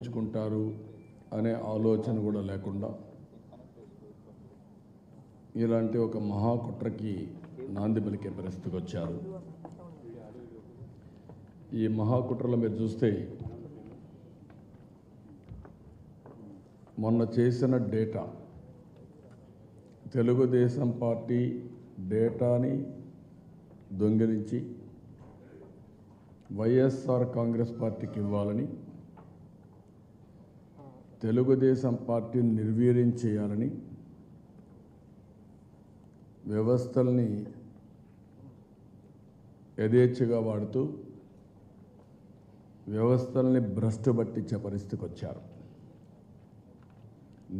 ఎంచుకుంటారు అనే ఆలోచన కూడా లేకుండా ఇలాంటి ఒక మహాకుట్రకి నాంది పలికే పరిస్థితికి వచ్చారు. ఈ మహాకుట్రలో మీరు చూస్తే మొన్న చేసిన డేటా, తెలుగుదేశం పార్టీ డేటాని దొంగిలించి వైఎస్ఆర్ కాంగ్రెస్ పార్టీకి ఇవ్వాలని, తెలుగుదేశం పార్టీని నిర్వీర్యం చేయాలని, వ్యవస్థల్ని యథేచ్ఛగా వాడుతూ వ్యవస్థల్ని భ్రష్టు పట్టించే పరిస్థితికి వచ్చారు.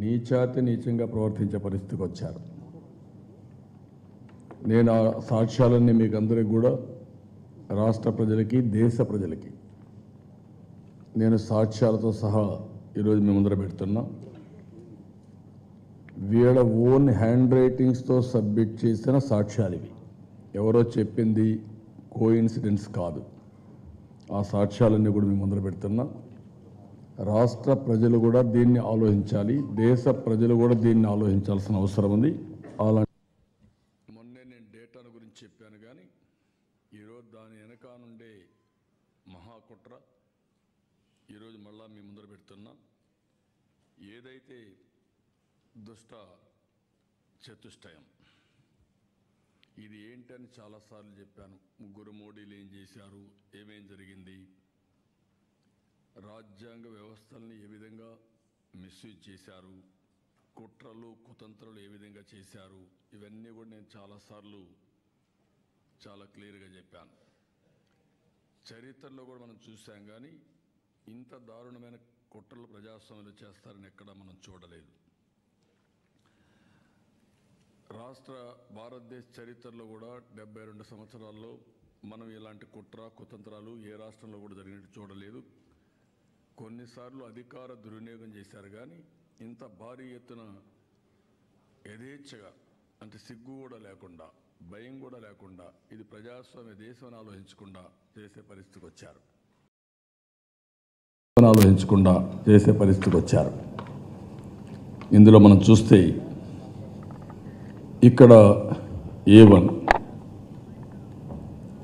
నీచాతి నీచంగా ప్రవర్తించే పరిస్థితికి వచ్చారు. నేను ఆ సాక్ష్యాలన్నీ మీకు అందరికీ కూడా, రాష్ట్ర ప్రజలకి, దేశ ప్రజలకి నేను సాక్ష్యాలతో సహా ఈరోజు మీ ముందర పెడుతున్నా. వీళ్ళ ఓన్ హ్యాండ్ రైటింగ్స్తో సబ్మిట్ చేసిన సాక్ష్యాలు ఇవి. ఎవరో చెప్పింది కోఇన్సిడెన్స్ కాదు. ఆ సాక్ష్యాలన్నీ కూడా మీ ముందర పెడుతున్నా. రాష్ట్ర ప్రజలు కూడా దీన్ని ఆలోచించాలి, దేశ ప్రజలు కూడా దీన్ని ఆలోచించాల్సిన అవసరం ఉంది. అలాంటి మొన్నే నేను డేటాను గురించి చెప్పాను, కానీ ఈరోజు దాని వెనక నుండే మహాకుట్ర ఈరోజు మళ్ళా మీ ముందర పెడుతున్నా. ఏదైతే దుష్ట చతుష్టయం, ఇది ఏంటని చాలాసార్లు చెప్పాను. ముగ్గురు మోడీలు ఏం చేశారు, ఏమేం జరిగింది, రాజ్యాంగ వ్యవస్థల్ని ఏ విధంగా మిస్యూజ్ చేశారు, కుట్రలు కుతంత్రాలు ఏ విధంగా చేశారు, ఇవన్నీ కూడా నేను చాలాసార్లు చాలా క్లియర్గా చెప్పాను. చరిత్రలో కూడా మనం చూసాం, కానీ ఇంత దారుణమైన కుట్రలు ప్రజాస్వామ్యంలో చేస్తారని ఎక్కడ మనం చూడలేదు. రాష్ట్ర భారతదేశ చరిత్రలో కూడా 72 సంవత్సరాల్లో మనం ఇలాంటి కుట్ర కుతంత్రాలు ఏ రాష్ట్రంలో కూడా జరిగినట్టు చూడలేదు. కొన్నిసార్లు అధికార దుర్వినియోగం చేశారు, కానీ ఇంత భారీ ఎత్తున యథేచ్ఛగా, అంటే సిగ్గు కూడా లేకుండా, భయం కూడా లేకుండా, ఇది ప్రజాస్వామ్య దేశం ఆలోచించకుండా చేసే పరిస్థితికి వచ్చారు. ఇందులో మనం చూస్తే ఇక్కడ A1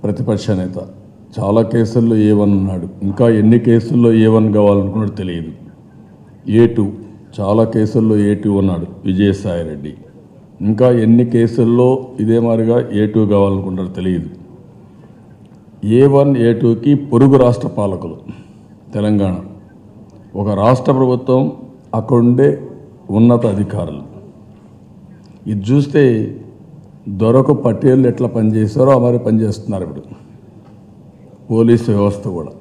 ప్రతిపక్ష నేత చాలా కేసుల్లో A1 ఉన్నాడు. ఇంకా ఎన్ని కేసుల్లో A1 కావాలనుకున్నాడు తెలియదు. A2 చాలా కేసుల్లో A2 ఉన్నాడు విజయసాయి రెడ్డి. ఇంకా ఎన్ని కేసుల్లో ఇదే మాదిరిగా A2 కావాలనుకుంటారో తెలియదు. A1 A2కి పొరుగు రాష్ట్ర పాలకులు తెలంగాణ, ఒక రాష్ట్ర ప్రభుత్వం, అక్కడుండే ఉన్నత అధికారులు. ఇది చూస్తే దొరకు పటేళ్ళు ఎట్లా పనిచేస్తారో ఆ మరి పనిచేస్తున్నారు. ఇప్పుడు పోలీసు వ్యవస్థ కూడా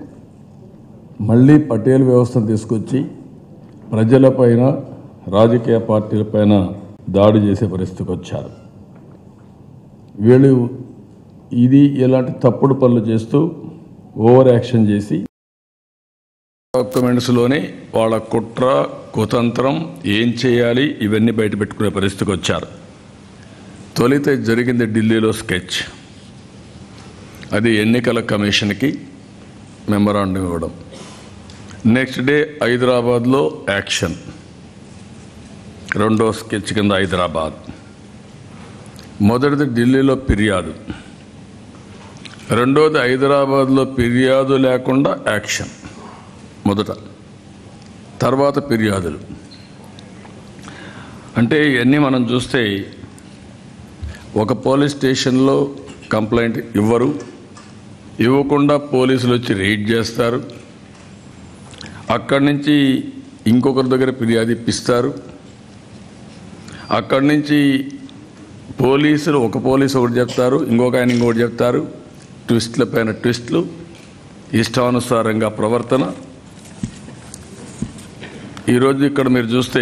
మళ్ళీ పటేల్ వ్యవస్థను తీసుకొచ్చి ప్రజలపైన, రాజకీయ పార్టీలపైన దాడి చేసే పరిస్థితికి వచ్చారు. వీళ్ళు ఇది ఇలాంటి తప్పుడు పనులు చేస్తూ ఓవర్ యాక్షన్ చేసి డాక్యుమెంట్స్లోనే వాళ్ళ కుట్ర కుతంత్రం ఏం చేయాలి ఇవన్నీ బయట పెట్టుకునే పరిస్థితికి వచ్చారు. తొలిత జరిగింది ఢిల్లీలో స్కెచ్, అది ఎన్నికల కమిషన్కి మెమరాండం ఇవ్వడం. నెక్స్ట్ డే హైదరాబాద్లో యాక్షన్, రెండో స్కెచ్ కింద హైదరాబాద్. మొదటిది ఢిల్లీలో ఫిర్యాదు, రెండోది హైదరాబాద్లో ఫిర్యాదు లేకుండా యాక్షన్ మొదట, తర్వాత ఫిర్యాదులు. అంటే ఇవన్నీ మనం చూస్తే ఒక పోలీస్ స్టేషన్లో కంప్లైంట్ ఇవ్వరు, ఇవ్వకుండా పోలీసులు వచ్చి రైడ్ చేస్తారు, అక్కడి నుంచి ఇంకొకరి దగ్గర ఫిర్యాదు ఇప్పిస్తారు, అక్కడి నుంచి పోలీసులు, ఒక పోలీసు ఒకటి చెప్తారు, ఇంకొక ఆయన ఇంకొకటి చెప్తారు, ట్విస్ట్ల పైన ట్విస్ట్లు, ఇష్టానుసారంగా ప్రవర్తన. ఈరోజు ఇక్కడ మీరు చూస్తే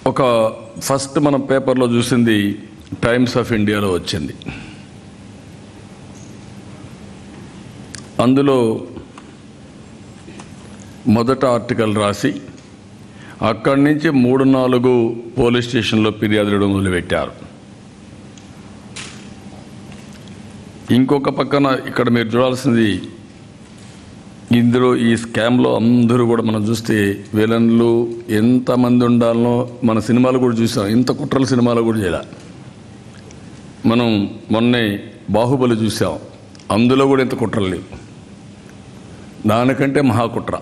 ఒక ఫస్ట్ మనం పేపర్లో చూసింది టైమ్స్ ఆఫ్ ఇండియాలో వచ్చింది. అందులో మొదట ఆర్టికల్ రాసి అక్కడి నుంచి 3-4 పోలీస్ స్టేషన్లో ఫిర్యాదులు మొదలుపెట్టారు. ఇంకొక పక్కన ఇక్కడ మీరు చూడాల్సింది ఇందులో ఈ స్కామ్లో అందరూ కూడా మనం చూస్తే విలన్లు ఎంతమంది ఉండాలనో మన సినిమాలు కూడా చూసాం. ఇంత కుట్రల సినిమాలు కూడా చేయాలి. మనం మొన్నే బాహుబలి చూసాం, అందులో కూడా ఇంత కుట్రలు లేవు. దానికంటే మహాకుట్ర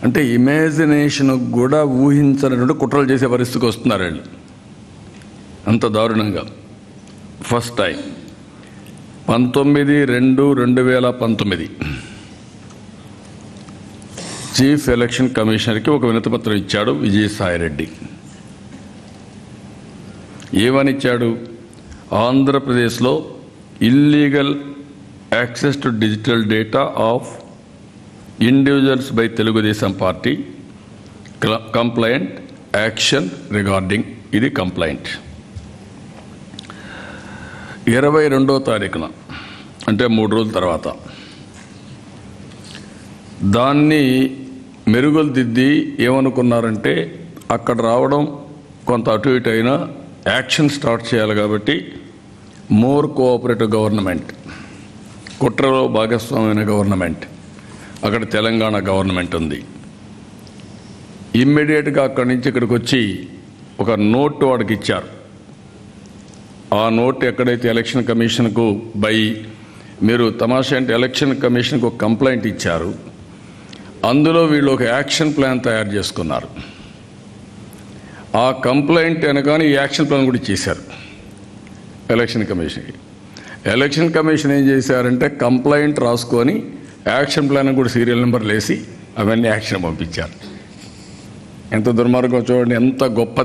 అంటే ఇమాజినేషన్ కూడా ఊహించనటువంటి కుట్రలు చేసే పరిస్థితికి వస్తున్నారు వీళ్ళు. అంత దారుణంగా ఫస్ట్ టైం 19/2/2019 చీఫ్ ఎలక్షన్ కమిషనర్కి ఒక వినతిపత్రం ఇచ్చాడు విజయసాయిరెడ్డి. ఏమని ఇచ్చాడు? ఆంధ్రప్రదేశ్లో illegal access to digital data of individuals by Telugu Desam party complaint action regarding. ఇది కంప్లైంట్ 22వ తారీఖున, అంటే 3 రోజుల తర్వాత దాన్ని మెరుగులు దిద్ది ఏమనుకున్నారంటే అక్కడ రావడం కొంత అటు ఇటు అయినా యాక్షన్ స్టార్ట్ చేయాలి కాబట్టి మోర్ కోఆపరేటివ్ గవర్నమెంట్, కుట్రలో భాగస్వామైన గవర్నమెంట్, అక్కడ తెలంగాణ గవర్నమెంట్ ఉంది. ఇమ్మీడియట్గా అక్కడి నుంచి ఇక్కడికి వచ్చి ఒక నోట్ వాడికి ఇచ్చారు. ఆ నోట్ ఎక్కడైతే ఎలక్షన్ కమిషన్కు మీరు తమాషా అంటే ఎలక్షన్ కమిషన్కు ఒక కంప్లైంట్ ఇచ్చారు. అందులో వీళ్ళు ఒక యాక్షన్ ప్లాన్ తయారు చేసుకున్నారు. ఆ కంప్లైంట్ అనగానే ఈ యాక్షన్ ప్లాన్ కూడా ఇచ్చేశారు ఎలక్షన్ కమిషన్కి. ఎలక్షన్ కమిషన్ ఏం చేశారంటే కంప్లైంట్ రాసుకొని యాక్షన్ ప్లాన్ కూడా సీరియల్ నెంబర్లు వేసి అవన్నీ యాక్షన్ పంపించారు. ఎంత దుర్మార్గం చూడండి, ఎంత గొప్ప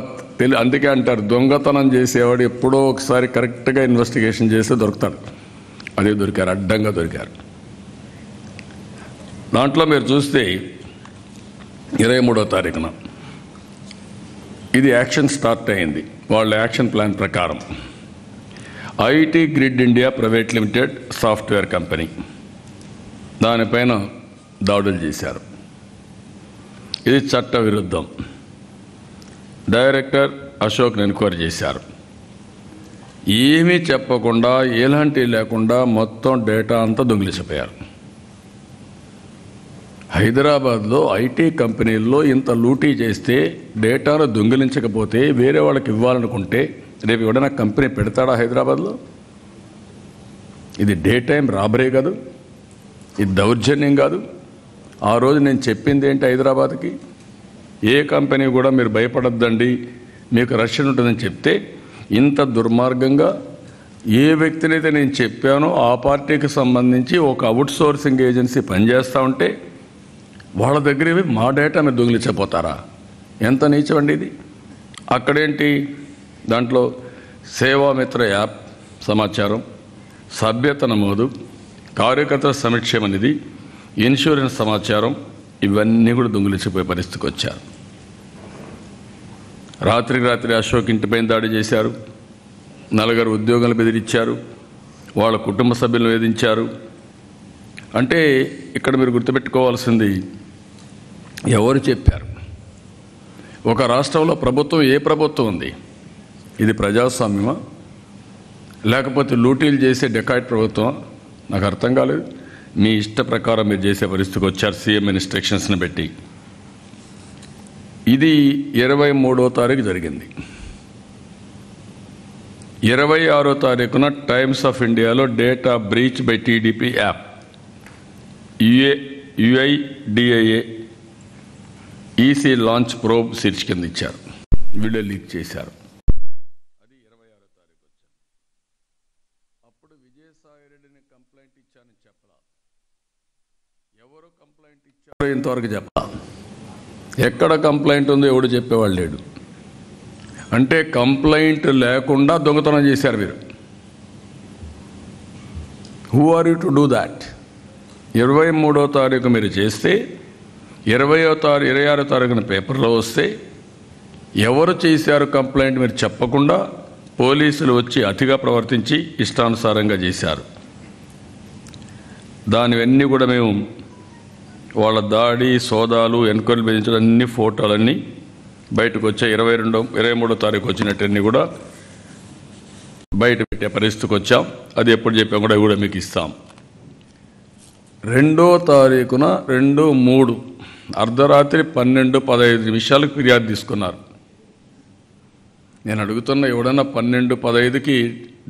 అందుకే అంటారు దొంగతనం చేసేవాడు ఎప్పుడో ఒకసారి కరెక్ట్గా ఇన్వెస్టిగేషన్ చేస్తే దొరుకుతాడు. అదే దొరికారు, అడ్డంగా దొరికారు. దాంట్లో మీరు చూస్తే 23వ తారీఖున ఇది యాక్షన్ స్టార్ట్ అయింది. వాళ్ళ యాక్షన్ ప్లాన్ ప్రకారం IT grid India private limited software company దానిపైన దాడులు చేశారు. ఇది చట్ట విరుద్ధం. డైరెక్టర్ అశోక్ని ఎన్క్వైరీ చేశారు. ఏమీ చెప్పకుండా ఎలాంటి లేకుండా మొత్తం డేటా అంతా దొంగిలించిపోయారు. హైదరాబాద్లో ఐటీ కంపెనీల్లో ఇంత లూటీ చేస్తే డేటాను దొంగిలించకపోతే వేరే వాళ్ళకి ఇవ్వాలనుకుంటే రేపు ఎవడైనా కంపెనీ పెడతాడా హైదరాబాద్లో? ఇది డే టైం రాబరీ కాదు, ఇది దౌర్జన్యం కాదు. ఆ రోజు నేను చెప్పింది ఏంటి హైదరాబాద్కి, ఏ కంపెనీ కూడా మీరు భయపడద్దండి, మీకు రక్షణ ఉంటుందని చెప్తే ఇంత దుర్మార్గంగా ఏ వ్యక్తినైతే నేను చెప్పానో ఆ పార్టీకి సంబంధించి ఒక అవుట్ సోర్సింగ్ ఏజెన్సీ పనిచేస్తూ ఉంటే వాళ్ళ దగ్గర మా డేటా మీరు దొంగిలించపోతారా? ఎంత నీచమండి ఇది. అక్కడేంటి దాంట్లో సేవామిత్ర యాప్ సమాచారం, సభ్యత నమోదు, కార్యకర్తల సంక్షేమ నిధి, ఇన్సూరెన్స్ సమాచారం ఇవన్నీ కూడా దొంగిలించిపోయే పరిస్థితికి వచ్చారు. రాత్రికి రాత్రి అశోక్ ఇంటిపైన దాడి చేశారు. 4 ఉద్యోగులు బెదిరించారు. వాళ్ళ కుటుంబ సభ్యులను వేధించారు. అంటే ఇక్కడ మీరు గుర్తుపెట్టుకోవాల్సింది, ఎవరు చెప్పారు? ఒక రాష్ట్రంలో ప్రభుత్వం ఏ ప్రభుత్వం ఉంది? ఇది ప్రజాస్వామ్యమా లేకపోతే లూటీలు చేసే డెకాయిట్ ప్రభుత్వం? నాకు అర్థం కాలేదు. మీ ఇష్ట ప్రకారం మీరు చేసే పరిస్థితికి వచ్చారు సీఎం ఇన్స్ట్రక్షన్స్ని పెట్టి. ఇది 23వ తారీఖు జరిగింది. 26వ తారీఖున టైమ్స్ ఆఫ్ ఇండియాలో data breach by TDP app UIDAI EC launch probe శీర్షిక కింద ఇచ్చారు. వీడియో లీక్ చేశారు. అది 26వ తారీఖు వచ్చారు. అప్పుడు విజయసాయిరెడ్డిని కంప్లైంట్ ఇచ్చానని చెప్పలా. ఎవరు కంప్లైంట్ ఇచ్చారో ఇంతవరకు చెప్పలా. ఎక్కడ కంప్లైంట్ ఉందో ఎవడు చెప్పేవాళ్ళు లేడు. అంటే కంప్లైంట్ లేకుండా దొంగతనం చేశారు మీరు. Who are you to do that? 23వ తారీఖు మీరు చేస్తే 26వ తారీఖున పేపర్లో వస్తే ఎవరు చేశారు కంప్లైంట్ మీరు చెప్పకుండా పోలీసులు వచ్చి అతిగా ప్రవర్తించి ఇష్టానుసారంగా చేశారు. దానివన్నీ కూడా మేము వాళ్ళ దాడి సోదాలు ఎన్క్వైరీలు బెదిరించడం అన్ని ఫోటోలన్నీ బయటకు వచ్చే 23వ తారీఖు వచ్చినట్టన్నీ కూడా బయట పెట్టే పరిస్థితికి వచ్చాం. అది ఎప్పుడు చెప్పాం కూడా మీకు ఇస్తాం. 2వ తారీఖున 2/3 అర్ధరాత్రి 12:15 ఫిర్యాదు తీసుకున్నారు. నేను అడుగుతున్న ఎవడన్నా 12:15కి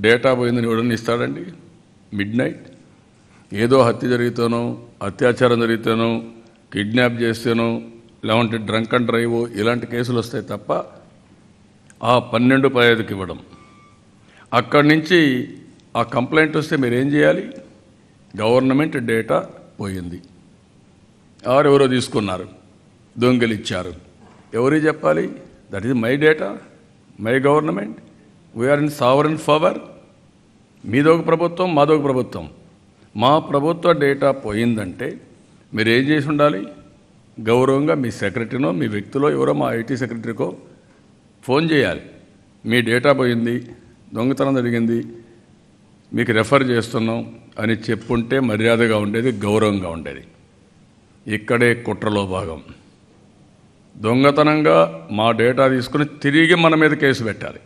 డేటా పోయిందని ఎవడన్నా ఇస్తాడండి? మిడ్ నైట్ ఏదో హత్య జరిగితేనో, అత్యాచారం జరిగితేనో, కిడ్నాప్ చేస్తేనో, లేదంటే డ్రంక్ అండ్ డ్రైవ్ ఇలాంటి కేసులు వస్తాయి తప్ప ఆ 12:15కి ఇవ్వడం. అక్కడి నుంచి ఆ కంప్లైంట్ వస్తే మీరేం చేయాలి? గవర్నమెంట్ డేటా పోయింది, ఎవరో తీసుకున్నారు, దొంగిలిచ్చారు, ఎవరికి చెప్పాలి? That is my data, my government, we are in sovereign power. మీదొక ప్రభుత్వం, మాదొక ప్రభుత్వం. మా ప్రభుత్వ డేటా పోయిందంటే మీరు ఏం చేసి ఉండాలి? గౌరవంగా మీ సెక్రటరీనో, మీ వ్యక్తిలో ఎవరో, మా ఐటీ సెక్రటరీకో ఫోన్ చేయాలి. మీ డేటా పోయింది, దొంగతనం జరిగింది, మీకు రెఫర్ చేస్తున్నాం అని చెప్పుంటే మర్యాదగా ఉండేది, గౌరవంగా ఉండేది. ఇక్కడే కుట్రలో భాగం. దొంగతనంగా మా డేటా తీసుకుని తిరిగి మన మీద కేసు పెట్టాలి.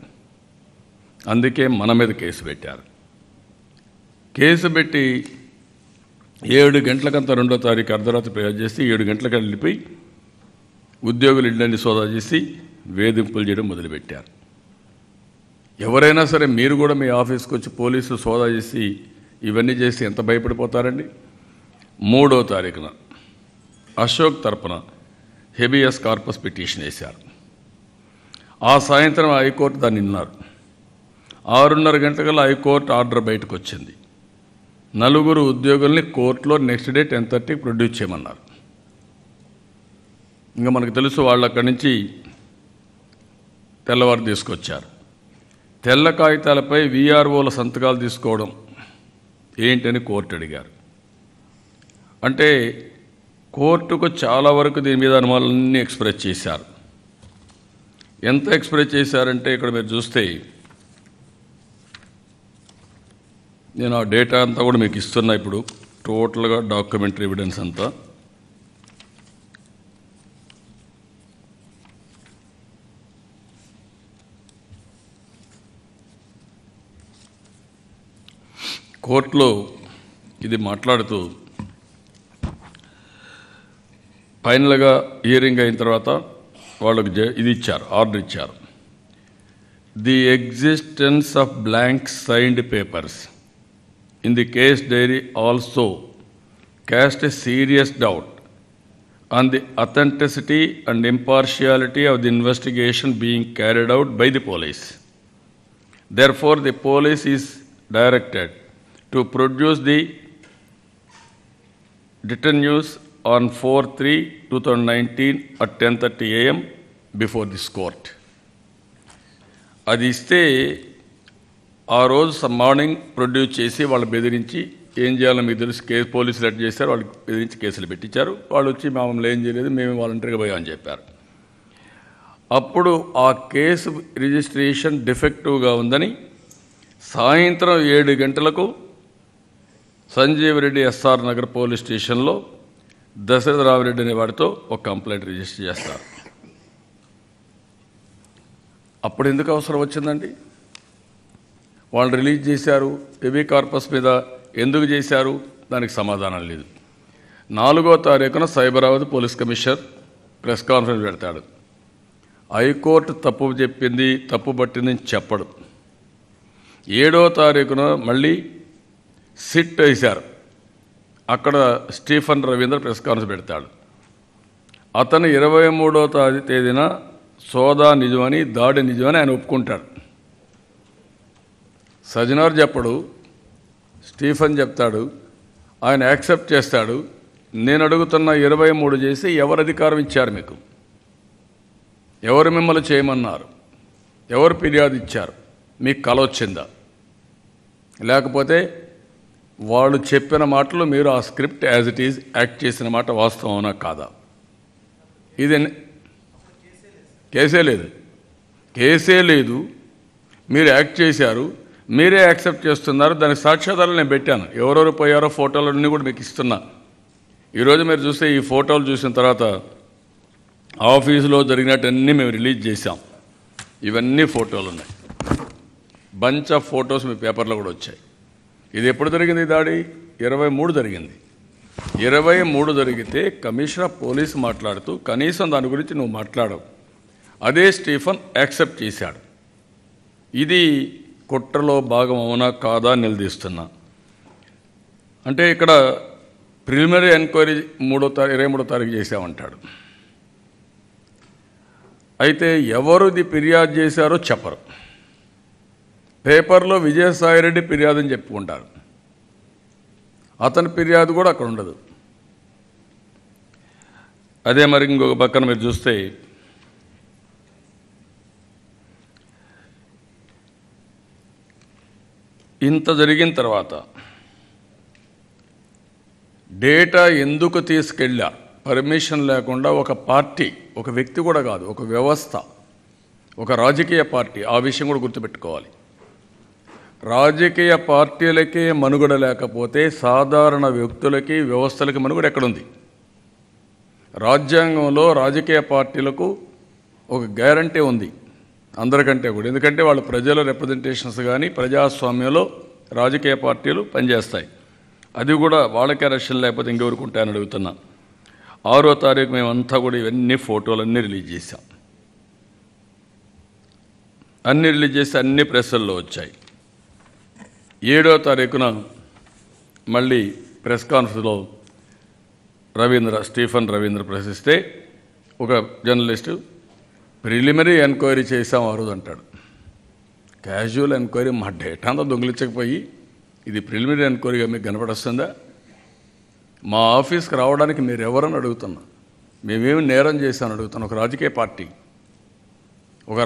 అందుకే మన మీద కేసు పెట్టారు. కేసు పెట్టి 7 గంటలకంతా 2వ తారీఖు అర్ధరాత్రి ప్రయాణం చేసి 7 గంటలకు వెళ్ళిపోయి ఉద్యోగులు ఇళ్ళని సోదా చేసి వేధింపులు చేయడం మొదలుపెట్టారు. ఎవరైనా సరే మీరు కూడా మీ ఆఫీస్కి వచ్చి పోలీసులు సోదా చేసి ఇవన్నీ చేసి ఎంత భయపడిపోతారండి? 3వ తారీఖున అశోక్ తరపున హెబియస్ కార్పస్ పిటిషన్ వేశారు. ఆ సాయంత్రం హైకోర్టు దాన్ని విన్నారు. 6:30 గంటలకల్లా హైకోర్టు ఆర్డర్ బయటకు వచ్చింది. 4 ఉద్యోగుల్ని కోర్టులో నెక్స్ట్ డే 10:30కి ప్రొడ్యూస్ చేయమన్నారు. ఇంకా మనకు తెలుసు వాళ్ళు అక్కడి నుంచి తెల్లవారు తీసుకొచ్చారు. తెల్ల కాగితాలపై వీఆర్ఓల సంతకాలు తీసుకోవడం ఏంటని కోర్టు అడిగారు. అంటే కోర్టుకు చాలా వరకు దీని మీద అనుమానాలన్నీ ఎక్స్ప్రెస్ చేశారు. ఎంత ఎక్స్ప్రెస్ చేశారంటే ఇక్కడ మీరు చూస్తే నేను ఆ డేటా అంతా కూడా మీకు ఇస్తున్నా. ఇప్పుడు టోటల్గా డాక్యుమెంటరీ ఎవిడెన్స్ అంతా కోర్టులో ఇది మాట్లాడుతూ ఫైనల్గా హియరింగ్ అయిన తర్వాత వాళ్ళకి ఇది ఇచ్చారు, ఆర్డర్ ఇచ్చారు. The existence of blank signed papers in the case diary also cast a serious doubt on the authenticity and impartiality of the investigation being carried out by the police. Therefore, the police is directed to produce the written news on 4/3/2019 at 10:30 a.m. before this court. అది ఇస్తే ఆ రోజు morning produce చేసి వాళ్ళు బెదిరించి ఏం చేయాలో మీకు తెలుసు, పోలీసులు అట్ చేశారు, వాళ్ళు బెదిరించి కేసులు పెట్టించారు. వాళ్ళు వచ్చి మమ్మల్ని ఏం చేయలేదు, మేము వాలంటరీగా పోయామని చెప్పారు. అప్పుడు ఆ కేసు రిజిస్ట్రేషన్ డిఫెక్టివ్గా ఉందని సాయంత్రం 7 గంటలకు సంజీవ్ రెడ్డి ఎస్ఆర్ నగర్ పోలీస్ స్టేషన్లో దశరథరామరెడ్డి అనే వాడితో ఒక కంప్లైంట్ రిజిస్టర్ చేస్తారు. అప్పుడు ఎందుకు అవసరం వచ్చిందండి? వాళ్ళు రిలీజ్ చేశారు, హెబీ కార్పస్ మీద ఎందుకు చేశారు? దానికి సమాధానం లేదు. 4వ తారీఖున Cyberabad police commissioner press conference పెడతాడు. హైకోర్టు తప్పు చెప్పింది, తప్పు పట్టిందని చెప్పడు. 7వ తారీఖున మళ్ళీ సిట్ వేశారు. అక్కడ స్టీఫెన్ రవీంద్ర ప్రెస్ కాన్ఫరెన్స్ పెడతాడు. అతను 23వ తేదీన సోదా నిజమని, దాడి నిజమని ఆయన ఒప్పుకుంటాడు. సజ్జనార్ చెప్పడు, స్టీఫెన్ చెప్తాడు, ఆయన యాక్సెప్ట్ చేస్తాడు. నేను అడుగుతున్న 23 చేసి ఎవరు అధికారం ఇచ్చారు మీకు? ఎవరు మిమ్మల్ని చేయమన్నారు? ఎవరు ఫిర్యాదు ఇచ్చారు? మీకు కల వచ్చిందా? లేకపోతే వాళ్ళు చెప్పిన మాటలు మీరు ఆ script as it is act చేసిన మాట వాస్తవం అవునా కాదా? ఇది కేసే లేదు, మీరు యాక్ట్ చేశారు, మీరే యాక్సెప్ట్ చేస్తున్నారు. దానికి సాక్ష్యాధారాలు నేను పెట్టాను, ఎవరెవరు పోయారో ఫోటోలన్నీ కూడా మీకు ఇస్తున్నా. ఈరోజు మీరు చూస్తే ఈ ఫోటోలు చూసిన తర్వాత ఆఫీసులో జరిగినట్టన్నీ మేము రిలీజ్ చేశాం. ఇవన్నీ ఫోటోలు ఉన్నాయి, బంచ్ ఆఫ్ ఫొటోస్ మీ పేపర్లో కూడా వచ్చాయి. ఇది ఎప్పుడు జరిగింది? దాడి 23 జరిగింది. 23 జరిగితే కమిషనర్ పోలీసు మాట్లాడుతూ కనీసం దాని గురించి నువ్వు మాట్లాడవు. అదే స్టీఫెన్ యాక్సెప్ట్ చేశాడు. ఇది కుట్రలో భాగం అవునా కాదా నిలదీస్తున్నా. అంటే ఇక్కడ ప్రిలిమినరీ ఎంక్వైరీ 23వ తారీఖు చేశామంటాడు. అయితే ఎవరుది ఫిర్యాదు చేశారో చెప్పరు. పేపర్లో విజయసాయిరెడ్డి ఫిర్యాదు అని చెప్పుకుంటారు. అతని ఫిర్యాదు కూడా అక్కడ ఉండదు. అదే మరి ఇంకొక పక్కన మీరు చూస్తే ఇంత జరిగిన తర్వాత డేటా ఎందుకు తీసుకెళ్ళా పర్మిషన్ లేకుండా ఒక పార్టీ, ఒక వ్యక్తి కూడా కాదు, ఒక వ్యవస్థ, ఒక రాజకీయ పార్టీ, ఆ విషయం కూడా గుర్తుపెట్టుకోవాలి. రాజకీయ పార్టీలకే మనుగడ లేకపోతే సాధారణ వ్యక్తులకి, వ్యవస్థలకి మనుగడ ఎక్కడుంది? రాజ్యాంగంలో రాజకీయ పార్టీలకు ఒక గ్యారంటీ ఉంది అందరికంటే కూడా. ఎందుకంటే వాళ్ళు ప్రజల రిప్రజెంటేషన్స్ కానీ ప్రజాస్వామ్యంలో రాజకీయ పార్టీలు పనిచేస్తాయి. అది కూడా వాళ్ళకే రక్షణ లేకపోతే ఇంకెవరికి ఉంటాయని అడుగుతున్నా. 6వ తారీఖు మేమంతా కూడా ఇవన్నీ ఫోటోలన్నీ రిలీజ్ చేశాం. అన్నీ రిలీజ్ చేసి అన్ని ప్రెస్సుల్లో వచ్చాయి. 7వ తారీఖున మళ్ళీ ప్రెస్ కాన్ఫరెన్స్లో స్టీఫెన్ రవీంద్ర ప్రశ్నిస్తే ఒక జర్నలిస్టు ప్రిలిమినరీ ఎంక్వైరీ చేశాం ఆ రోజు అంటాడు. క్యాజువల్ ఎంక్వైరీ మా డేటా అంతా దొంగిలించకపోయి ఇది ప్రిలిమినరీ ఎంక్వైరీగా మీకు కనపడొస్తుందా? మా ఆఫీస్కి రావడానికి మీరు ఎవరని అడుగుతున్నా. మేమేమి నేరం చేశామని అడుగుతున్నాం. ఒక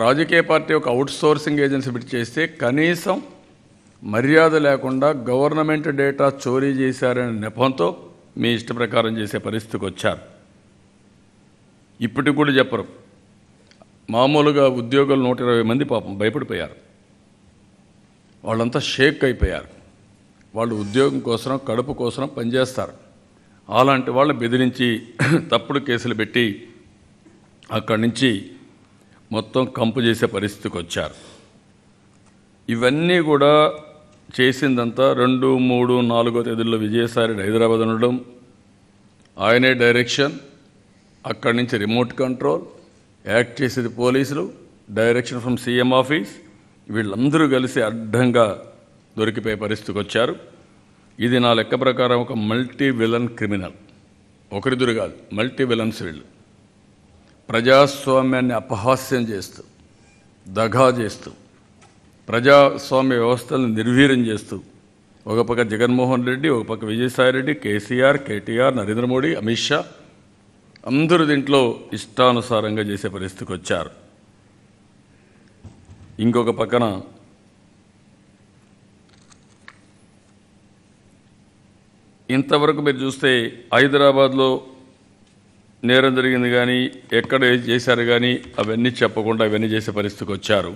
రాజకీయ పార్టీ ఒక అవుట్సోర్సింగ్ ఏజెన్సీ పెట్టి చేస్తే కనీసం మర్యాద లేకుండా గవర్నమెంట్ డేటా చోరీ చేశారనే నెపంతో మీ ఇష్ట ప్రకారం చేసే పరిస్థితికి వచ్చారు. ఇప్పటికి కూడా చెప్పరు. మామూలుగా ఉద్యోగులు 120 మంది పాపం భయపడిపోయారు. వాళ్ళంతా షేక్ అయిపోయారు. వాళ్ళు ఉద్యోగం కోసం, కడుపు కోసం పనిచేస్తారు. అలాంటి వాళ్ళని బెదిరించి తప్పుడు కేసులు పెట్టి అక్కడి నుంచి మొత్తం కంపు చేసే పరిస్థితికి వచ్చారు. ఇవన్నీ కూడా చేసిందంతా 2, 3, 4వ తేదీల్లో విజయసాయిరెడ్డి హైదరాబాద్ ఉండడం, ఆయనే డైరెక్షన్, అక్కడి నుంచి రిమోట్ కంట్రోల్, యాక్ట్ చేసేది పోలీసులు, డైరెక్షన్ ఫ్రమ్ సీఎం ఆఫీస్, వీళ్ళందరూ కలిసి అడ్డంగా దొరికిపోయే పరిస్థితికి వచ్చారు. ఇది నా లెక్క ప్రకారం ఒక మల్టీ విలన్ క్రిమినల్. ఒకరిద్దరు కాదు, మల్టీ విలన్స్ వీళ్ళు. ప్రజాస్వామ్యాన్ని అపహాస్యం చేస్తూ, దగా చేస్తూ, ప్రజాస్వామ్య వ్యవస్థలను నిర్వీర్యం చేస్తూ, ఒక పక్క జగన్మోహన్ రెడ్డి, ఒక పక్క విజయసాయిరెడ్డి, కేసీఆర్, కేటీఆర్, నరేంద్ర మోడీ, అమిత్ షా అందరూ దీంట్లో ఇష్టానుసారంగా చేసే పరిస్థితికి వచ్చారు. ఇంకొక పక్కన ఇంతవరకు మీరు చూస్తే హైదరాబాద్లో నేరం జరిగింది కానీ ఎక్కడ చేశారు కానీ అవన్నీ చెప్పకుండా అవన్నీ చేసే పరిస్థితికి వచ్చారు.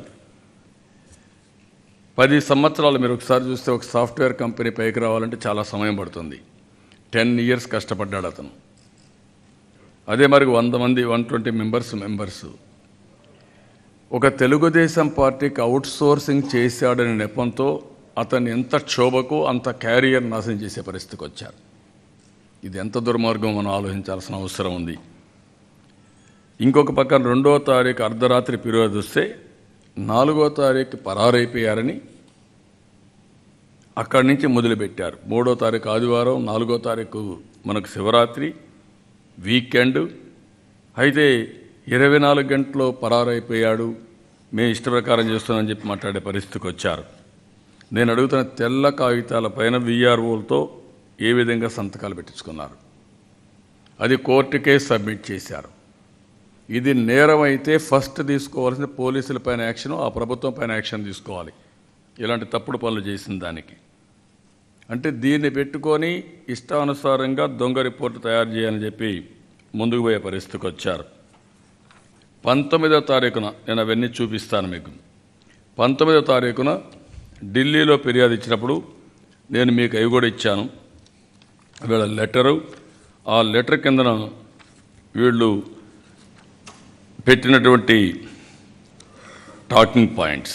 10 సంవత్సరాలు మీరు ఒకసారి చూస్తే ఒక సాఫ్ట్వేర్ కంపెనీ పైకి రావాలంటే చాలా సమయం పడుతుంది. 10 years కష్టపడ్డాడు అతను. అదే మరి 100 మంది 120 మెంబర్స్ ఒక తెలుగుదేశం పార్టీకి అవుట్సోర్సింగ్ చేశాడనే నెపంతో అతన్ని ఎంత క్షోభకు అంత క్యారియర్ నాశనం చేసే పరిస్థితికి వచ్చారు. ఇది ఎంత దుర్మార్గం మనం ఆలోచించాల్సిన అవసరం ఉంది. ఇంకొక పక్కన 2వ తారీఖు అర్ధరాత్రి ఫిర్యాదు వస్తే 4వ తారీఖు పరారైపోయారని అక్కడి నుంచి మొదలుపెట్టారు. 3వ తారీఖు ఆదివారం, 4వ తారీఖు మనకు శివరాత్రి వీకెండ్. అయితే 24 గంటల్లో పరారైపోయాడు, మేము ఇష్ట ప్రకారం చేస్తున్నామని చెప్పి మాట్లాడే పరిస్థితికి వచ్చారు. నేను అడుగుతున్న తెల్ల కాగితాల పైన VROలతో ఏ విధంగా సంతకాలు పెట్టించుకున్నారు? అది కోర్టుకే సబ్మిట్ చేశారు. ఇది నేరం అయితే ఫస్ట్ తీసుకోవాల్సిన పోలీసుల పైన యాక్షన్, ఆ ప్రభుత్వం పైన యాక్షన్ తీసుకోవాలి ఇలాంటి తప్పుడు పనులు చేసిన దానికి. అంటే దీన్ని పెట్టుకొని ఇష్టానుసారంగా దొంగ రిపోర్టు తయారు చేయాలని చెప్పి ముందుకు పోయే పరిస్థితికి వచ్చారు. 19వ తారీఖున నేను అవన్నీ చూపిస్తాను మీకు. 19వ తారీఖున ఢిల్లీలో ఫిర్యాదు ఇచ్చినప్పుడు నేను మీకు అవి కూడా ఇచ్చాను. వీళ్ళ లెటరు, ఆ లెటర్ కిందన వీళ్ళు పెట్టినటువంటి టాకింగ్ పాయింట్స్,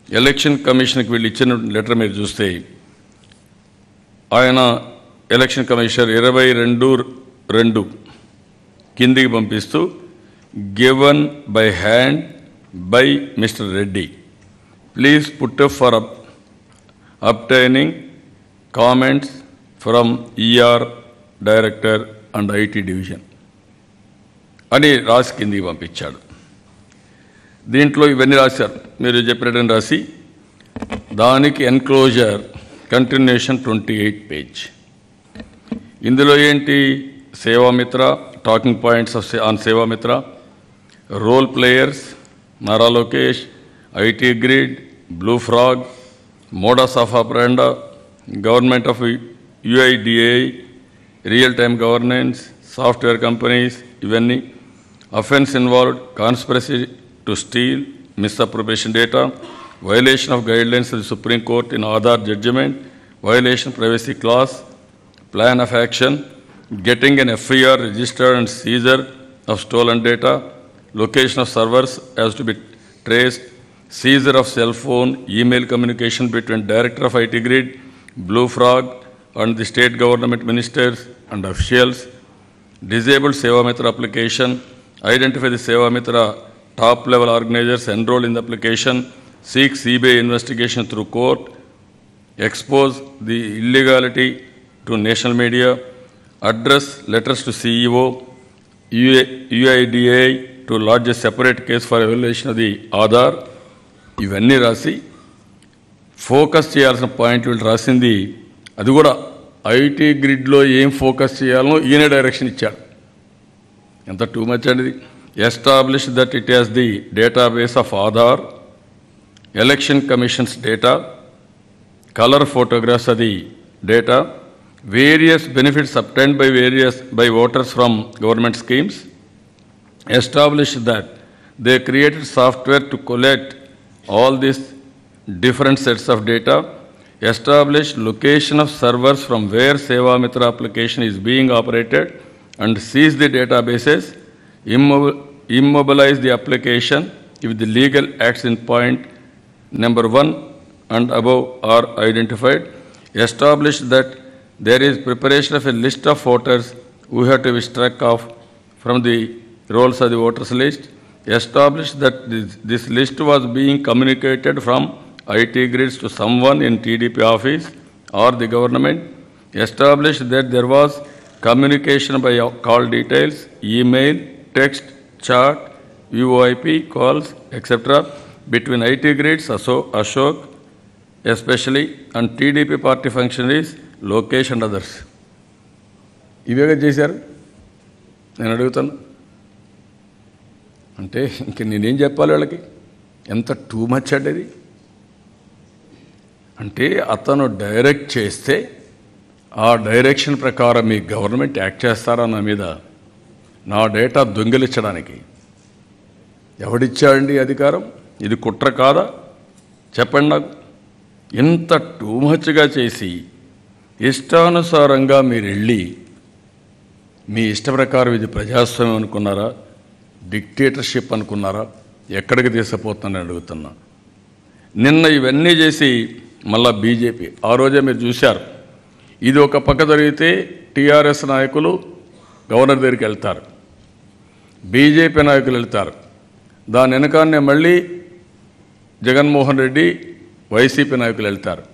ఎలక్షన్ కమిషన్కి వీళ్ళు ఇచ్చిన లెటర్ మీరు చూస్తే ఆయన ఎలక్షన్ కమిషనర్ 22(2) కిందికి పంపిస్తూ given by hand by mister Reddy please put up for obtaining comments from ER director and IT division అని రాసి కిందికి పంపించాడు. దీంట్లో ఇవన్నీ రాశారు, మీరు చెప్పినట్టు రాసి దానికి ఎన్క్లోజర్ కంటిన్యూషన్ 28 పేజ్. ఇందులో ఏంటి? Sevamitra, talking points on Sevamitra, role players, Nara Lokesh, IT grid, blue frog, modus of operandi, government of UIDAI, real time governance, software companies, ఇవన్నీ offence involved, conspiracy to steal, misappropriation data, violation of guidelines of the Supreme Court in Aadhaar judgment, violation privacy clause, plan of action, getting an FIR registered and seizure of stolen data, location of servers as to be traced, seizure of cell phone, email communication between Director of IT Grid, Blue Frog and the state government ministers and officials, disabled Sevamitra application, identify the Sevamitra top level organizers enrolled in the application, seek CBI investigation through court, expose the illegality to national media, address letters to CEO, UIDAI to lodge a separate case for evaluation of the Aadhaar. ఇవన్నీ రాసి focus చేయాల్సిన పాయింట్లు రాసింది. అది కూడా IT గ్రిడ్లో ఏం focus చేయాలనో ఈయన డైరెక్షన్ ఇచ్చాడు. ఎంత టూ మచ్ అండి. Establish that it has the database of Aadhaar, election commissions data, colour photographs అది data, various benefits obtained by voters from government schemes, establish that they created software to collect all these different sets of data, establish location of servers from where Sevamitra application is being operated and seize the databases, immobilize the application if the legal acts in point number 1 and above are identified, establish that there is preparation of a list of voters who have to be struck off from the rolls of the voters list, establish that this list was being communicated from IT grids to someone in TDP office or the government, establish that there was communication by call details, email, text, chat, VoIP calls, etc. between IT grids, Ashok especially, and TDP party functionaries, Lokesh and others. ఇవేగా చేశారు. నేను అడుగుతాను అంటే ఇంక నేనేం చెప్పాలి వాళ్ళకి? ఎంత టూ మచ్ అండి. అంటే అతను డైరెక్ట్ చేస్తే ఆ డైరెక్షన్ ప్రకారం మీ గవర్నమెంట్ యాక్ట్ చేస్తారా నా మీద? నా డేటా దొంగిలించడానికి ఎవడిచ్చాడండి అధికారం? ఇది కుట్ర కాదా? చెప్పండి నాకు. ఇంత టూ మచ్గా చేసి ఇష్టానుసారంగా మీరు వెళ్ళి మీ ఇష్ట ప్రకారం ఇది ప్రజాస్వామ్యం అనుకున్నారా, డిక్టేటర్షిప్ అనుకున్నారా? ఎక్కడికి తీసుకుపోతుందని అడుగుతున్నా. నిన్న ఇవన్నీ చేసి మళ్ళా బీజేపీ ఆ రోజే మీరు చూశారు. ఇది ఒక పక్క జరిగితే టీఆర్ఎస్ నాయకులు గవర్నర్ దగ్గరికి వెళ్తారు, బీజేపీ నాయకులు వెళ్తారు. దాని వెనకాన్నే మళ్ళీ జగన్మోహన్ రెడ్డి వైసీపీ నాయకులు వెళ్తారు.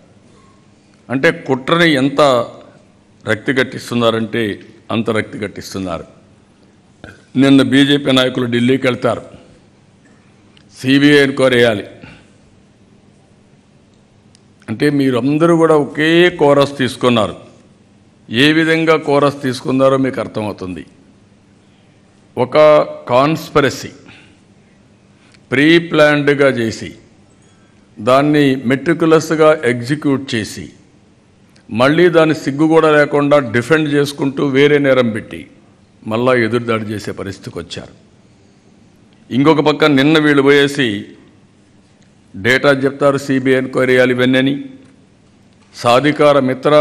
అంటే కుట్రని ఎంత రక్తి కట్టిస్తున్నారంటే అంత రక్తి కట్టిస్తున్నారు. నిన్న బీజేపీ నాయకులు ఢిల్లీకి వెళ్తారు, సిబిఐ ఎంక్వైరీ వేయాలి అంటే మీరందరూ కూడా ఒకే కోరస్ తీసుకున్నారు. ఏ విధంగా కోరస్ తీసుకున్నారో మీకు అర్థమవుతుంది. ఒక కాన్స్పిరసీ ప్రీ ప్లాన్డ్గా చేసి దాన్ని మెట్రికులస్గా ఎగ్జిక్యూట్ చేసి మళ్ళీ దాన్ని సిగ్గు కూడా లేకుండా డిఫెండ్ చేసుకుంటూ వేరే నేరం పెట్టి మళ్ళా ఎదురుదాడి చేసే పరిస్థితికి వచ్చారు. ఇంకొక పక్క నిన్న వీళ్ళు పోయేసి డేటా చెప్తారు, సిబిఐ ఎంక్వైరీ చేయాలి ఇవన్నీ. సాధికార మిత్ర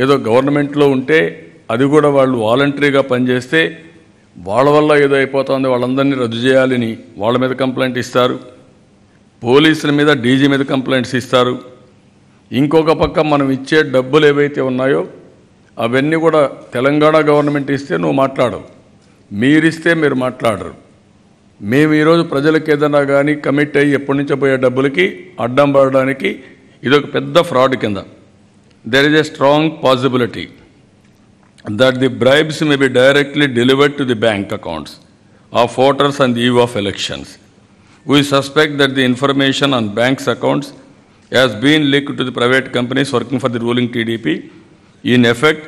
ఏదో గవర్నమెంట్లో ఉంటే అది కూడా వాళ్ళు వాలంటరీగా పనిచేస్తే వాళ్ళ వల్ల ఏదో అయిపోతుంది, వాళ్ళందరినీ రద్దు చేయాలని వాళ్ళ మీద కంప్లైంట్ ఇస్తారు. పోలీసుల మీద డీజీ మీద కంప్లైంట్స్ ఇస్తారు. ఇంకొక పక్క మనం ఇచ్చే డబ్బులు ఏవైతే ఉన్నాయో అవన్నీ కూడా తెలంగాణ గవర్నమెంట్ ఇస్తే నువ్వు మాట్లాడవు, మీరిస్తే మీరు మాట్లాడరు. మేము ఈరోజు ప్రజలకు ఏదైనా కానీ కమిట్ అయ్యి ఎప్పటి నుంచో పోయే డబ్బులకి అడ్డం పడడానికి ఇదొక పెద్ద ఫ్రాడ్ కింద. There is a strong possibility that the bribes may be directly delivered to the bank accounts of voters on the eve of elections. We suspect that the information on banks' accounts has been leaked to the private companies working for the ruling TDP, in effect,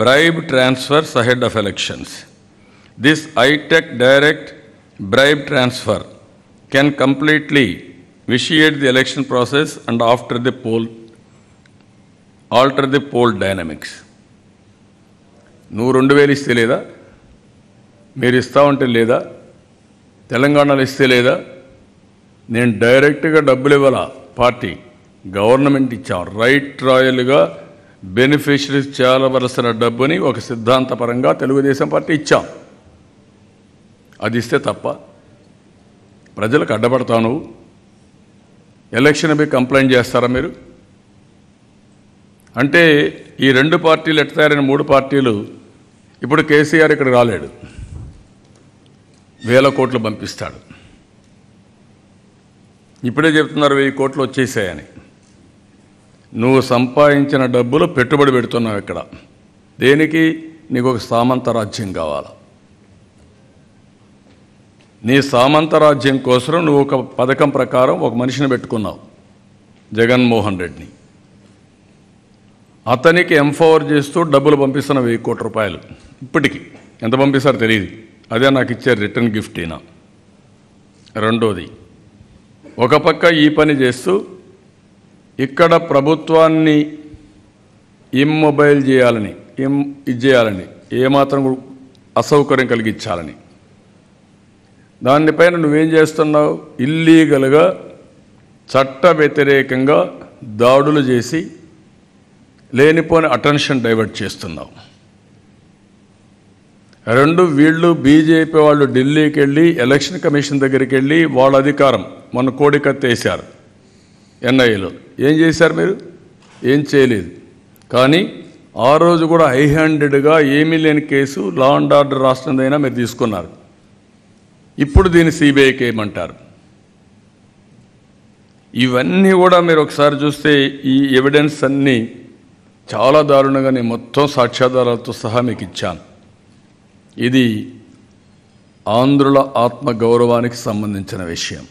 bribe transfers ahead of elections. This high-tech direct bribe transfer can completely vitiate the election process and alter the poll dynamics. నువ్వు 2000 ఇస్తే లేదా, మీరు ఇస్తా ఉంటే లేదా, తెలంగాణలో ఇస్తే లేదా, నేను డైరెక్ట్గా డబ్బులు ఇవ్వాల, పార్టీ గవర్నమెంట్ ఇచ్చాం, రైట్ రాయల్గా బెనిఫిషరీస్ చేయవలసిన డబ్బుని ఒక సిద్ధాంతపరంగా తెలుగుదేశం పార్టీ ఇచ్చాం. అది ఇస్తే తప్ప ప్రజలకు అడ్డపడతావు నువ్వు? ఎలక్షన్ పోయి కంప్లైంట్ చేస్తారా మీరు? అంటే ఈ 2 పార్టీలు ఎట్టారైన 3 పార్టీలు ఇప్పుడు కేసీఆర్ ఇక్కడ రాలేడు, 1000 కోట్లు పంపిస్తాడు. ఇప్పుడే చెప్తున్నారు 1000 కోట్లు వచ్చేసాయని. నువ్వు సంపాదించిన డబ్బులు పెట్టుబడి పెడుతున్నావు ఇక్కడ. దేనికి? నీకు ఒక సామంత రాజ్యం కావాలి. నీ సామంత రాజ్యం కోసం నువ్వు ఒక పథకం ప్రకారం ఒక మనిషిని పెట్టుకున్నావు, జగన్మోహన్ రెడ్డిని. అతనికి ఎంపవర్ చేస్తూ డబ్బులు పంపిస్తున్న 1000 కోట్ల రూపాయలు. ఇప్పటికీ ఎంత పంపిస్తారో తెలియదు, అదే నాకు ఇచ్చే రిటర్న్ గిఫ్ట్ అయినా. రెండోది, ఒక పక్క ఈ పని చేస్తూ ఇక్కడ ప్రభుత్వాన్ని ఇమ్మొబైల్ చేయాలని, ఇది చేయాలని, ఏమాత్రం అసౌకర్యం కలిగించాలని, దానిపైన నువ్వేం చేస్తున్నావు? ఇల్లీగల్గా చట్ట వ్యతిరేకంగా దాడులు చేసి లేనిపోని అటెన్షన్ డైవర్ట్ చేస్తున్నావు. 2 వీళ్ళు బీజేపీ వాళ్ళు ఢిల్లీకి వెళ్ళి ఎలక్షన్ కమిషన్ దగ్గరికి వెళ్ళి వాళ్ళ అధికారం మొన్న కోడికత్తేశారు ఎన్ఐఏలో. ఏం చేశారు మీరు? ఏం చేయలేదు. కానీ ఆ రోజు కూడా హై హ్యాండెడ్గా ఏమీ లేని కేసు లా అండ్ ఆర్డర్ రాష్ట్రందైనా మీరు తీసుకున్నారు. ఇప్పుడు దీన్ని సిబిఐకి ఏమంటారు? ఇవన్నీ కూడా మీరు ఒకసారి చూస్తే ఈ ఎవిడెన్స్ అన్నీ చాలా దారుణంగా నేను మొత్తం సాక్ష్యాధారాలతో సహా మీకు ఇచ్చాను. ఇది ఆంధ్రుల ఆత్మగౌరవానికి సంబంధించిన విషయం.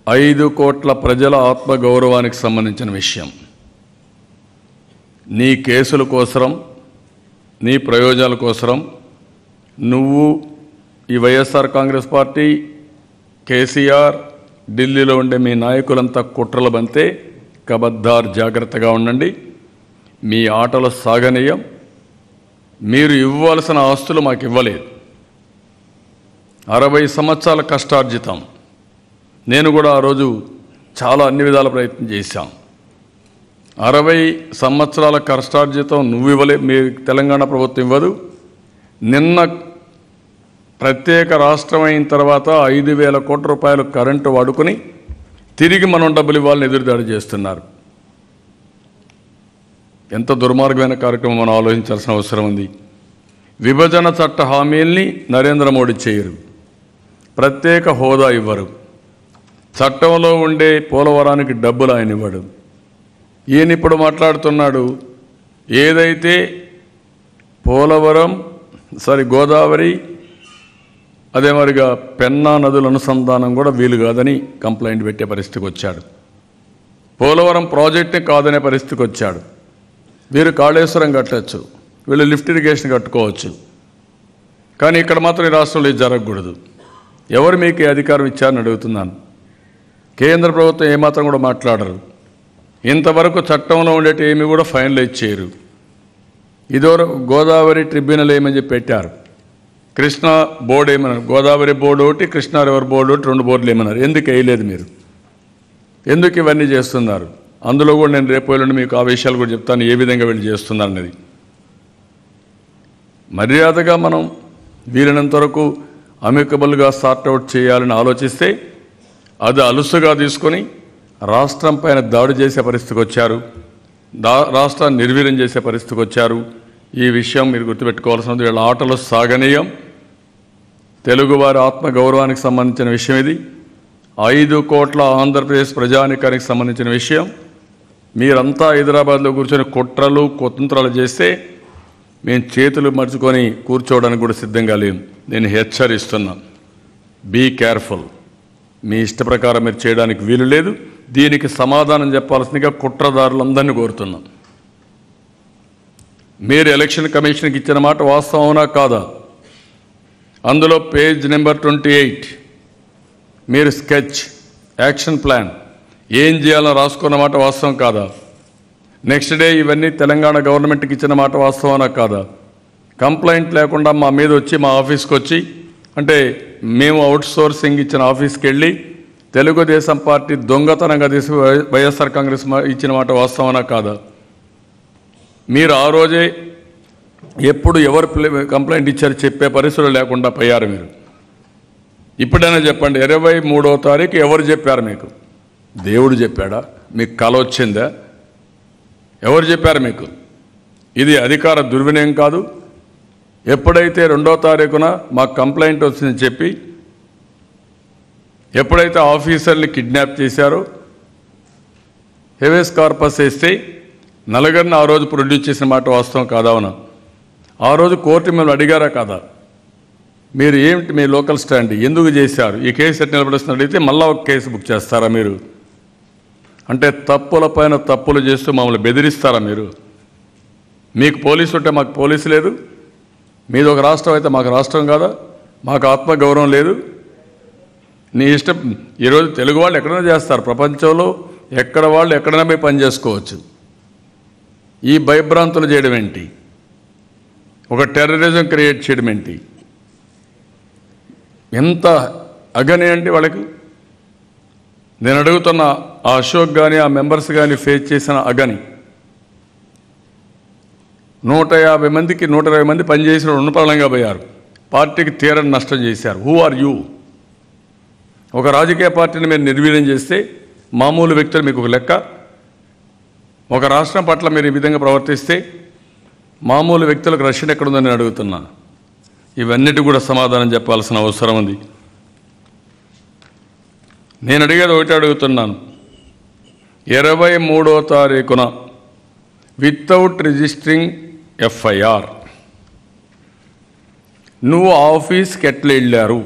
5 కోట్ల ప్రజల ఆత్మగౌరవానికి సంబంధించిన విషయం. నీ కేసుల కోసం, నీ ప్రయోజనాల కోసం నువ్వు ఈ వైఎస్ఆర్ కాంగ్రెస్ పార్టీ, కేసీఆర్, ఢిల్లీలో ఉండే మీ నాయకులంతా కుట్రలు బంతే కబద్దార్, జాగ్రత్తగా ఉండండి. మీ ఆటలు సాగనీయం. మీరు ఇవ్వాల్సిన ఆస్తులు మాకు ఇవ్వలేదు. 60 సంవత్సరాల కష్టార్జితం. నేను కూడా ఆ రోజు చాలా అన్ని విధాల ప్రయత్నం చేశాం. 60 సంవత్సరాల కష్టార్జితం నువ్వు ఇవ్వలే, మీ తెలంగాణ ప్రభుత్వం ఇవ్వదు. నిన్న ప్రత్యేక రాష్ట్రం అయిన తర్వాత 5,000 కోట్ల రూపాయలు కరెంటు వాడుకొని తిరిగి మనం డబ్బులు ఇవ్వాలని ఎదురుదాడి చేస్తున్నారు. ఎంత దుర్మార్గమైన కార్యక్రమం మనం ఆలోచించాల్సిన అవసరం ఉంది. విభజన చట్ట హామీల్ని నరేంద్ర మోడీ చేయరు, ప్రత్యేక హోదా ఇవ్వరు, చట్టంలో ఉండే పోలవరానికి డబ్బులు ఆయన ఇవ్వడు. ఈయన ఇప్పుడు మాట్లాడుతున్నాడు, ఏదైతే పోలవరం గోదావరి అదే మరిగా పెన్నా నదుల అనుసంధానం కూడా వీలు కాదని కంప్లైంట్ పెట్టే పరిస్థితికి వచ్చాడు. పోలవరం ప్రాజెక్ట్ని కాదనే పరిస్థితికి వచ్చాడు. వీరు కాళేశ్వరం కట్టచ్చు, వీళ్ళు లిఫ్ట్ ఇరిగేషన్ కట్టుకోవచ్చు, కానీ ఇక్కడ మాత్రం ఈ రాష్ట్రంలో ఇది జరగకూడదు. ఎవరు మీకు ఈ అధికారం ఇచ్చారని అడుగుతున్నాను. కేంద్ర ప్రభుత్వం ఏమాత్రం కూడా మాట్లాడరు. ఇంతవరకు చట్టంలో ఉండేటి ఏమి కూడా ఫైనలైజ్ చేయరు. ఇదివరకు గోదావరి ట్రిబ్యునల్ ఏమని చెప్పి పెట్టారు, కృష్ణా బోర్డు ఏమన్నారు, గోదావరి బోర్డు ఒకటి, కృష్ణా రివర్ బోర్డు ఒకటి, 2 బోర్డులు ఏమన్నారు. ఎందుకు వేయలేదు మీరు? ఎందుకు ఇవన్నీ చేస్తున్నారు? అందులో కూడా నేను రేపు వెళ్ళండి మీకు ఆ విషయాలు కూడా చెప్తాను, ఏ విధంగా వీళ్ళు చేస్తున్నారు అనేది. మర్యాదగా మనం వీలైనంత వరకు అమికబుల్గా సార్ట్అవుట్ చేయాలని ఆలోచిస్తే అది అలుసుగా తీసుకొని రాష్ట్రం పైన దాడి చేసే పరిస్థితికి వచ్చారు. రాష్ట్రాన్ని నిర్వీర్యం చేసే పరిస్థితికి వచ్చారు. ఈ విషయం మీరు గుర్తుపెట్టుకోవాల్సినది. వీళ్ళ ఆటలు సాగనీయం. తెలుగువారి ఆత్మగౌరవానికి సంబంధించిన విషయం ఇది. 5 కోట్ల ఆంధ్రప్రదేశ్ ప్రజానికానికి సంబంధించిన విషయం. మీరంతా హైదరాబాద్లో కూర్చొని కుట్రలు కుతంత్రాలు చేస్తే మేము చేతులు మర్చుకొని కూర్చోవడానికి కూడా సిద్ధంగా లేము. నేను హెచ్చరిస్తున్నా, బీ కేర్ఫుల్. మీ ఇష్ట ప్రకారం మీరు చేయడానికి వీలు లేదు. దీనికి సమాధానం చెప్పాల్సిందిగా కుట్రదారులందరినీ కోరుతున్నాం. మీరు ఎలక్షన్ కమిషన్కి ఇచ్చిన మాట వాస్తవం అవునా కాదా? అందులో పేజ్ నెంబర్ 28 మీరు స్కెచ్ యాక్షన్ ప్లాన్ ఏం చేయాలో రాసుకున్న మాట వాస్తవం కాదా? నెక్స్ట్ డే ఇవన్నీ తెలంగాణ గవర్నమెంట్కి ఇచ్చిన మాట వాస్తవనా కాదా? కంప్లైంట్ లేకుండా మా మీద వచ్చి మా ఆఫీస్కి వచ్చి, అంటే మేము అవుట్ సోర్సింగ్ ఇచ్చిన ఆఫీస్కి వెళ్ళి తెలుగుదేశం పార్టీ దొంగతనంగా తీసి వైఎస్ఆర్ కాంగ్రెస్ ఇచ్చిన మాట వాస్తవనా కాదా? మీరు ఆ రోజే ఎప్పుడు ఎవరు కంప్లైంట్ ఇచ్చారు చెప్పే పరిస్థితులు లేకుండా పోయారు మీరు. ఇప్పుడైనా చెప్పండి, 23వ తారీఖు ఎవరు చెప్పారు మీకు? దేవుడు చెప్పాడా? మీకు కల వచ్చిందా? ఎవరు చెప్పారు మీకు? ఇది అధికార దుర్వినియోగం కాదు. ఎప్పుడైతే 2వ తారీఖున మాకు కంప్లైంట్ వచ్చిందని చెప్పి ఎప్పుడైతే ఆఫీసర్ని కిడ్నాప్ చేశారో, హెవెస్ కార్పస్ వేస్తే నలుగురిని ఆ రోజు ప్రొడ్యూస్ చేసిన మాట వాస్తవం కాదా? అవునా? ఆ రోజు కోర్టు మిమ్మల్ని అడిగారా కాదా? మీరు ఏమిటి మీ లోకల్ స్టాండ్, ఎందుకు చేశారు, ఈ కేసు ఎట్లా నిలబడుస్తున్న అడిగితే మళ్ళీ ఒక కేసు బుక్ చేస్తారా మీరు? అంటే తప్పులపైన తప్పులు చేస్తూ మమ్మల్ని బెదిరిస్తారా మీరు? మీకు పోలీసు ఉంటే మాకు పోలీసు లేదు, మీది ఒక రాష్ట్రం అయితే మాకు రాష్ట్రం కాదా? మాకు ఆత్మగౌరవం లేదు? నీ ఇష్టం. ఈరోజు తెలుగు వాళ్ళు ఎక్కడైనా చేస్తారు, ప్రపంచంలో ఎక్కడ వాళ్ళు ఎక్కడైనా పోయి పని చేసుకోవచ్చు. ఈ భయభ్రాంతులు చేయడం ఏంటి? ఒక టెర్రరిజం క్రియేట్ చేయడం ఏంటి? ఎంత అగని అండి వాళ్ళకి. నేను అడుగుతున్న ఆ అశోక్ కానీ ఆ మెంబర్స్ కానీ ఫేస్ చేసిన అగని, 150 మందికి 120 మంది పనిచేసిన రుణపరంగా పోయారు, పార్టీకి తీరని నష్టం చేశారు. Who are you? ఒక రాజకీయ పార్టీని మీరు నిర్వీర్యం చేస్తే మామూలు వ్యక్తులు మీకు ఒక లెక్క, ఒక రాష్ట్రం పట్ల మీరు ఈ విధంగా ప్రవర్తిస్తే మామూలు వ్యక్తులకు రక్షణ ఎక్కడుందని నేను అడుగుతున్నా. ఇవన్నిటి కూడా సమాధానం చెప్పాల్సిన అవసరం ఉంది. నేను అడిగేది ఒకటి అడుగుతున్నాను, 23వ తారీఖున వితౌట్ రిజిస్టరింగ్ ఎఫ్ఐఆర్ నువ్వు ఆఫీస్కి ఎట్లా వెళ్ళారు,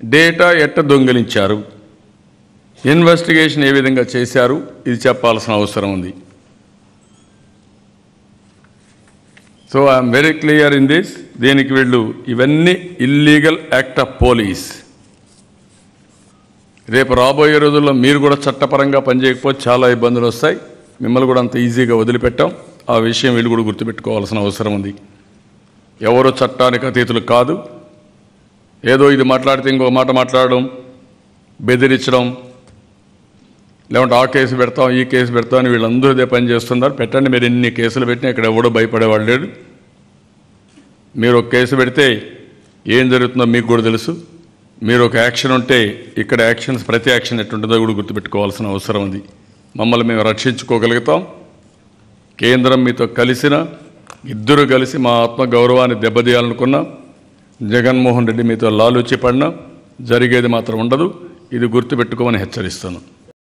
డేటా ఎట్ట దొంగిలించారు, ఇన్వెస్టిగేషన్ ఏ విధంగా చేశారు, ఇది చెప్పాల్సిన అవసరం ఉంది. So I'm very clear in this. దీనికి వీళ్ళు ఇవన్నీ ఇల్లీగల్ యాక్ట్ ఆఫ్ పోలీస్. రేపు రాబోయే రోజుల్లో మీరు కూడా చట్టపరంగా పనిచేయకపోతే చాలా ఇబ్బందులు వస్తాయి. మిమ్మల్ని కూడా అంత ఈజీగా వదిలిపెట్టాం. ఆ విషయం వీళ్ళు కూడా గుర్తుపెట్టుకోవాల్సిన అవసరం ఉంది. ఎవరో చట్టానికి అతీతులు కాదు. ఏదో ఇది మాట్లాడితే ఇంకో మాట మాట్లాడడం, బెదిరించడం, లేకుంటే ఆ కేసు పెడతాం ఈ కేసు పెడతాం అని వీళ్ళందరూ ఇదే పని చేస్తున్నారు. పెట్టండి, మీరు ఎన్ని కేసులు పెట్టినా ఇక్కడ ఎవడో భయపడేవాడు లేడు. మీరు ఒక కేసు పెడితే ఏం జరుగుతుందో మీకు కూడా తెలుసు. మీరు ఒక యాక్షన్ ఉంటే ఇక్కడ యాక్షన్స్, ప్రతి యాక్షన్ ఎట్టుంటుందో కూడా గుర్తుపెట్టుకోవాల్సిన అవసరం ఉంది. మమ్మల్ని మేము రక్షించుకోగలుగుతాం. కేంద్రం మీతో కలిసిన ఇద్దరు కలిసి మా ఆత్మగౌరవాన్ని దెబ్బతీయాలనుకున్నా, జగన్మోహన్ రెడ్డి మీతో లాలూచి పడినా జరిగేది మాత్రం ఉండదు. ఇది గుర్తుపెట్టుకోమని హెచ్చరిస్తాను.